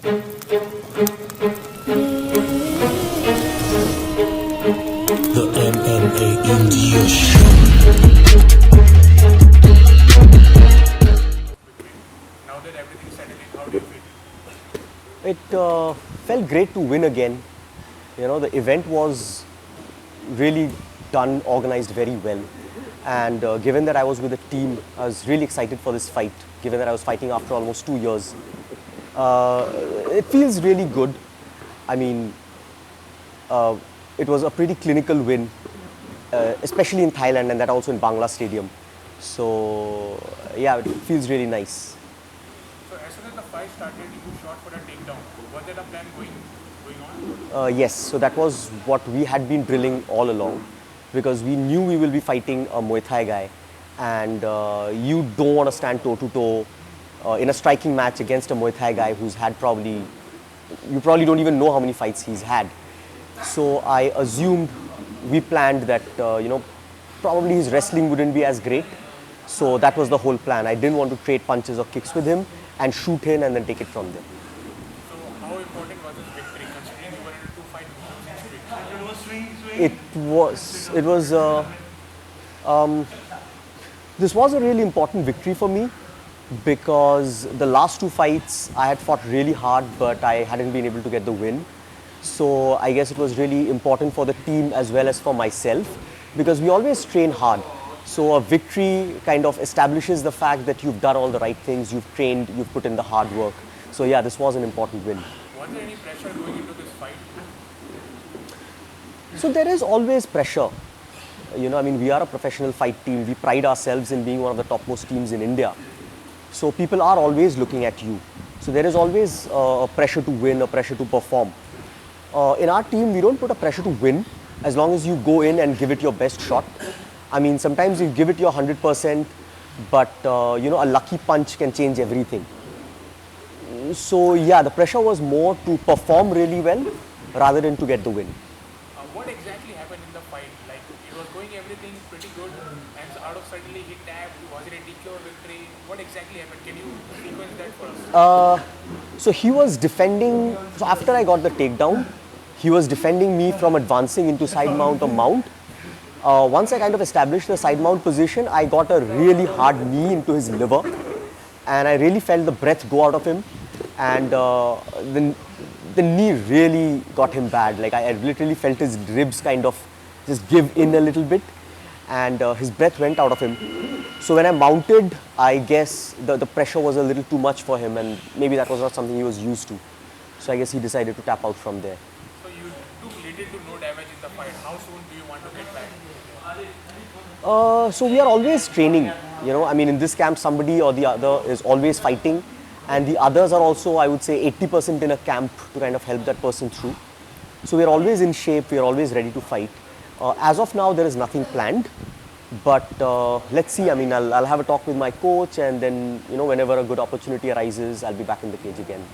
The MMA India Show. Now that everything's settled in, how do you feel? It felt great to win again. You know, the event was really done, organized very well. And given that I was with the team, I was really excited for this fight, given that I was fighting after almost 2 years. It feels really good. I mean, it was a pretty clinical win, especially in Thailand and that also in Bangla Stadium. So, yeah, it feels really nice. So as soon as the fight started, you shot for a takedown. Was there a plan going on? Yes, so that was what we had been drilling all along, because we knew we will be fighting a Muay Thai guy, and you don't want to stand toe to toe in a striking match against a Muay Thai guy who's had you probably don't even know how many fights he's had. So I assumed, we planned that, probably his wrestling wouldn't be as great. So that was the whole plan. I didn't want to trade punches or kicks with him and shoot him and then take it from there. So how important was this victory, considering you were in a two-fight losing streak? This was a really important victory for me, because the last 2 fights I had fought really hard, but I hadn't been able to get the win. So I guess it was really important for the team as well as for myself, because we always train hard. So a victory kind of establishes the fact that you've done all the right things, you've trained, you've put in the hard work. So yeah, this was an important win. Was there any pressure going into this fight? So there is always pressure. You know, I mean, we are a professional fight team. We pride ourselves in being one of the topmost teams in India. So people are always looking at you. So there is always a pressure to win, a pressure to perform. In our team, we don't put a pressure to win as long as you go in and give it your best shot. I mean, sometimes you give it your 100%, but a lucky punch can change everything. So yeah, the pressure was more to perform really well rather than to get the win. What exactly happened in the fight? Like, it was going everything pretty good, and out of suddenly he tapped. Was it a DQ or victory? What exactly happened? Can you sequence that for us? So he was defending, so after I got the takedown, he was defending me from advancing into side mount or mount. Once I kind of established the side mount position, I got a really hard knee into his liver, and I really felt the breath go out of him, and the knee really got him bad. Like, I literally felt his ribs kind of just give in a little bit, and his breath went out of him. So when I mounted, I guess the pressure was a little too much for him, and maybe that was not something he was used to. So I guess he decided to tap out from there. So you took little to no damage in the fight. How soon do you want to get back? So we are always training. You know, I mean, in this camp, somebody or the other is always fighting, and the others are also, I would say, 80% in a camp to kind of help that person through. So we are always in shape. We are always ready to fight. As of now, there is nothing planned. But let's see. I mean, I'll have a talk with my coach, and then, whenever a good opportunity arises, I'll be back in the cage again.